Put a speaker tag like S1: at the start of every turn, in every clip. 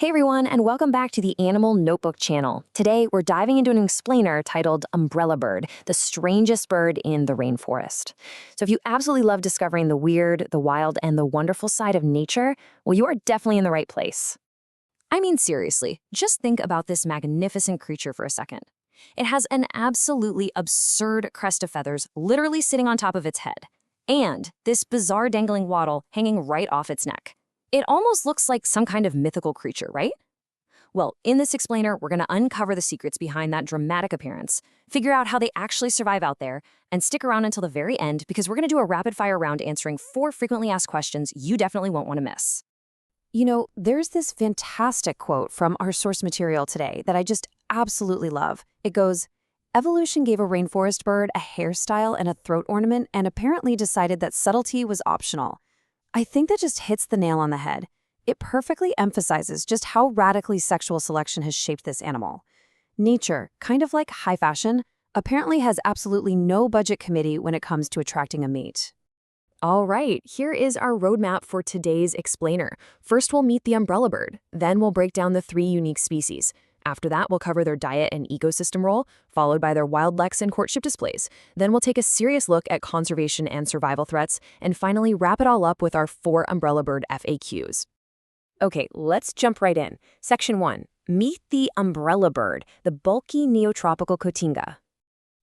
S1: Hey everyone, and welcome back to the Animal Notebook channel. Today, we're diving into an explainer titled Umbrellabird, the strangest bird in the rainforest. So if you absolutely love discovering the weird, the wild, and the wonderful side of nature, well, you are definitely in the right place. I mean, seriously, just think about this magnificent creature for a second. It has an absolutely absurd crest of feathers literally sitting on top of its head, and this bizarre dangling wattle hanging right off its neck. It almost looks like some kind of mythical creature, right? Well, in this explainer, we're going to uncover the secrets behind that dramatic appearance, figure out how they actually survive out there, and stick around until the very end because we're going to do a rapid-fire round answering 4 frequently asked questions you definitely won't want to miss. You know, there's this fantastic quote from our source material today that I just absolutely love. It goes, "Evolution gave a rainforest bird a hairstyle and a throat ornament and apparently decided that subtlety was optional." I think that just hits the nail on the head. It perfectly emphasizes just how radically sexual selection has shaped this animal. Nature, kind of like high fashion, apparently has absolutely no budget committee when it comes to attracting a mate. All right, here is our roadmap for today's explainer. First, we'll meet the umbrellabird. Then we'll break down the 3 unique species. After that, we'll cover their diet and ecosystem role, followed by their wild leks and courtship displays. Then we'll take a serious look at conservation and survival threats, and finally wrap it all up with our 4 umbrellabird FAQs. Okay, let's jump right in. Section 1. Meet the umbrellabird, the bulky neotropical cotinga.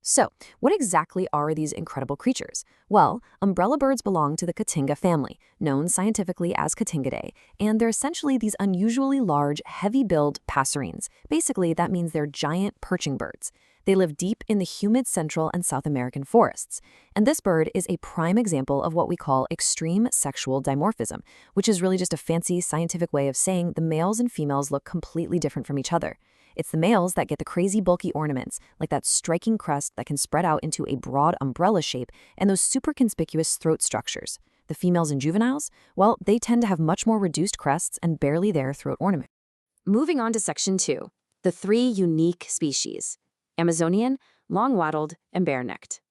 S1: So, what exactly are these incredible creatures? Well, umbrellabirds belong to the cotinga family, known scientifically as Cotingidae, and they're essentially these unusually large, heavy-billed passerines. Basically, that means they're giant perching birds. They live deep in the humid Central and South American forests. And this bird is a prime example of what we call extreme sexual dimorphism, which is really just a fancy scientific way of saying the males and females look completely different from each other. It's the males that get the crazy bulky ornaments, like that striking crest that can spread out into a broad umbrella shape and those super conspicuous throat structures. The females and juveniles, well, they tend to have much more reduced crests and barely their throat ornament. Moving on to Section 2, the 3 unique species: Amazonian, long-wattled, and bare-necked.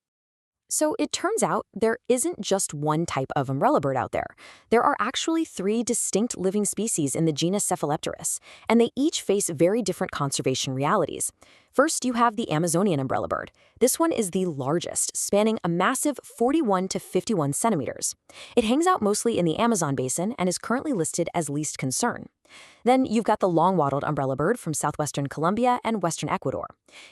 S1: So it turns out there isn't just one type of umbrellabird out there. There are actually 3 distinct living species in the genus Cephalepterus, and they each face very different conservation realities. First, you have the Amazonian umbrellabird. This one is the largest, spanning a massive 41 to 51 centimeters. It hangs out mostly in the Amazon basin and is currently listed as least concern. Then you've got the long-wattled umbrellabird from southwestern Colombia and western Ecuador.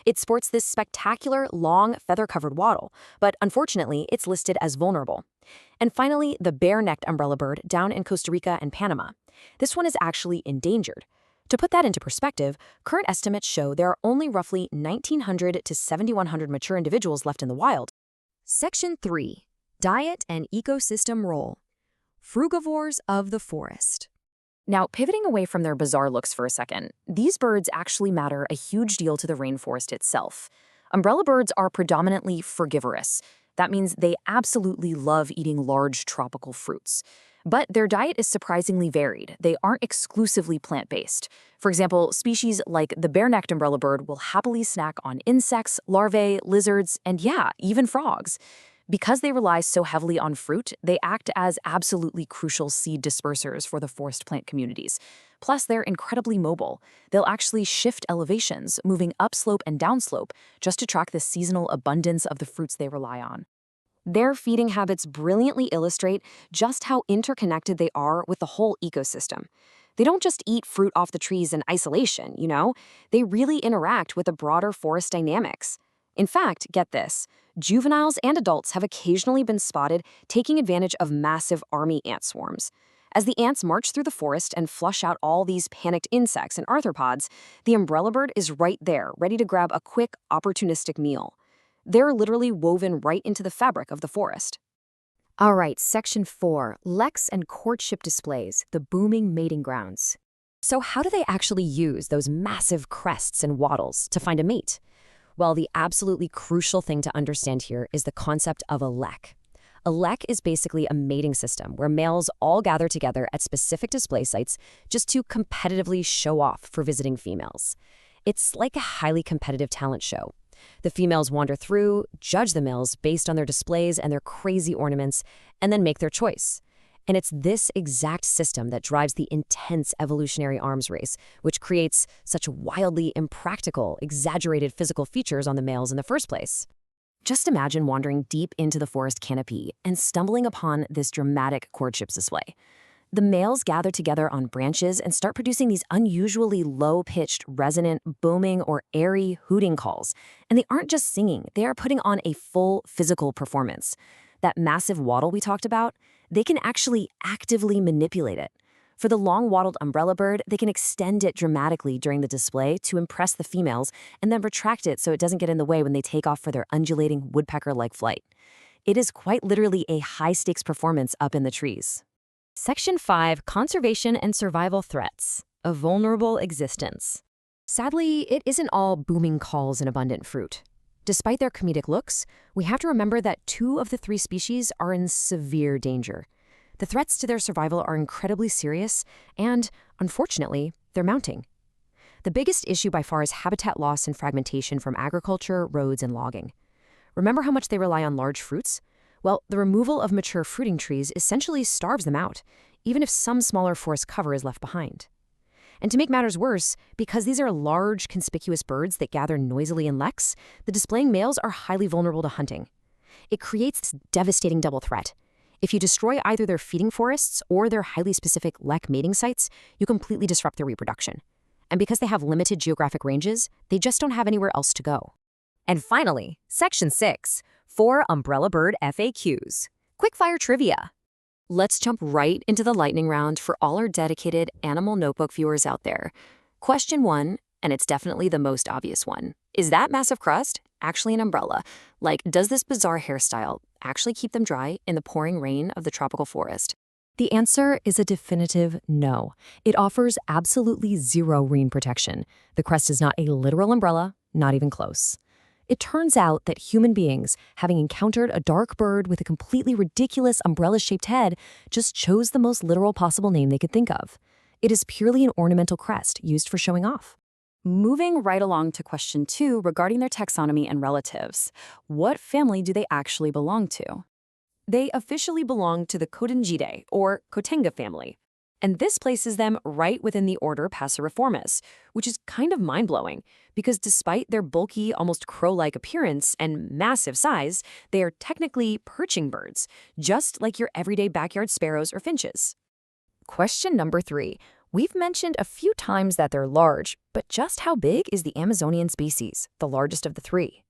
S1: It sports this spectacular, long, feather-covered wattle, but unfortunately, it's listed as vulnerable. And finally, the bare-necked umbrellabird down in Costa Rica and Panama. This one is actually endangered. To put that into perspective, current estimates show there are only roughly 1,900 to 7,100 mature individuals left in the wild. Section 3. Diet and Ecosystem Role. Frugivores of the forest. Now, pivoting away from their bizarre looks for a second, these birds actually matter a huge deal to the rainforest itself. Umbrellabirds are predominantly frugivorous. That means they absolutely love eating large tropical fruits. But their diet is surprisingly varied. They aren't exclusively plant-based. For example, species like the bare-necked umbrellabird will happily snack on insects, larvae, lizards, and yeah, even frogs. Because they rely so heavily on fruit, they act as absolutely crucial seed dispersers for the forest plant communities. Plus, they're incredibly mobile. They'll actually shift elevations, moving upslope and downslope, just to track the seasonal abundance of the fruits they rely on. Their feeding habits brilliantly illustrate just how interconnected they are with the whole ecosystem. They don't just eat fruit off the trees in isolation, you know? They really interact with the broader forest dynamics. In fact, get this, juveniles and adults have occasionally been spotted taking advantage of massive army ant swarms. As the ants march through the forest and flush out all these panicked insects and arthropods, the umbrellabird is right there, ready to grab a quick, opportunistic meal. They're literally woven right into the fabric of the forest. All right, Section 4, leks and courtship displays, the booming mating grounds. So how do they actually use those massive crests and wattles to find a mate? Well, the absolutely crucial thing to understand here is the concept of a lek. A lek is basically a mating system where males all gather together at specific display sites just to competitively show off for visiting females. It's like a highly competitive talent show. The females wander through, judge the males based on their displays and their crazy ornaments, and then make their choice.
S2: And it's this exact system that drives the intense evolutionary arms race, which creates such wildly impractical, exaggerated physical features on the males in the first place.
S1: Just imagine wandering deep into the forest canopy and stumbling upon this dramatic courtship display. The males gather together on branches and start producing these unusually low-pitched, resonant, booming, or airy hooting calls. And they aren't just singing, they are putting on a full physical performance. That massive wattle we talked about, they can actually actively manipulate it. For the long-wattled umbrella bird, they can extend it dramatically during the display to impress the females and then retract it so it doesn't get in the way when they take off for their undulating woodpecker-like flight. It is quite literally a high-stakes performance up in the trees.
S2: Section 5, Conservation and Survival Threats, a Vulnerable Existence. Sadly, it isn't all booming calls and abundant fruit. Despite their comedic looks, we have to remember that 2 of the 3 species are in severe danger. The threats to their survival are incredibly serious, and, unfortunately, they're mounting. The biggest issue by far is habitat loss and fragmentation from agriculture, roads, and logging. Remember how much they rely on large fruits? Well, the removal of mature fruiting trees essentially starves them out, even if some smaller forest cover is left behind. And to make matters worse, because these are large, conspicuous birds that gather noisily in leks, the displaying males are highly vulnerable to hunting. It creates this devastating double threat. If you destroy either their feeding forests or their highly specific lek mating sites, you completely disrupt their reproduction. And because they have limited geographic ranges, they just don't have anywhere else to go.
S1: And finally, Section 6, 4 umbrella bird FAQs. Quickfire trivia. Let's jump right into the lightning round for all our dedicated Animal Notebook viewers out there. Question 1, and it's definitely the most obvious one. Is that massive crest actually an umbrella? Like, does this bizarre hairstyle actually keep them dry in the pouring rain of the tropical forest? The answer is a definitive no. It offers absolutely zero rain protection. The crest is not a literal umbrella, not even close. It turns out that human beings, having encountered a dark bird with a completely ridiculous umbrella-shaped head, just chose the most literal possible name they could think of. It is purely an ornamental crest used for showing off. Moving right along to question 2 regarding their taxonomy and relatives. What family do they actually belong to? They officially belong to the Cotingidae, or cotinga family. And this places them right within the order Passeriformes, which is kind of mind-blowing, because despite their bulky, almost crow-like appearance and massive size, they are technically perching birds, just like your everyday backyard sparrows or finches. Question number 3. We've mentioned a few times that they're large, but just how big is the Amazonian species, the largest of the 3?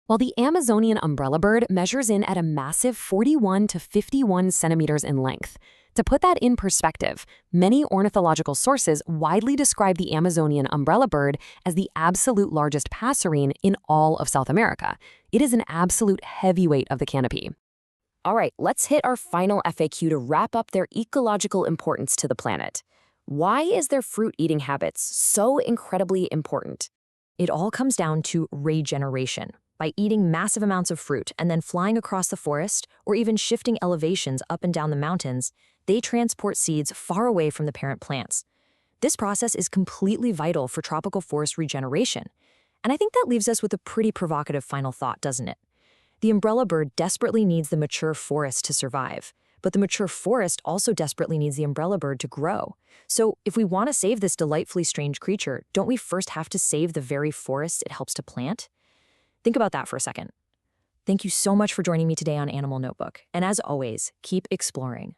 S1: While the Amazonian umbrella bird measures in at a massive 41 to 51 centimeters in length. To put that in perspective, many ornithological sources widely describe the Amazonian umbrella bird as the absolute largest passerine in all of South America. It is an absolute heavyweight of the canopy. All right, let's hit our final FAQ to wrap up their ecological importance to the planet. Why is their fruit-eating habits so incredibly important? It all comes down to regeneration. By eating massive amounts of fruit and then flying across the forest, or even shifting elevations up and down the mountains, they transport seeds far away from the parent plants. This process is completely vital for tropical forest regeneration. And I think that leaves us with a pretty provocative final thought, doesn't it? The umbrella bird desperately needs the mature forest to survive, but the mature forest also desperately needs the umbrella bird to grow. So if we want to save this delightfully strange creature, don't we first have to save the very forest it helps to plant? Think about that for a second. Thank you so much for joining me today on Animal Notebook. And as always, keep exploring.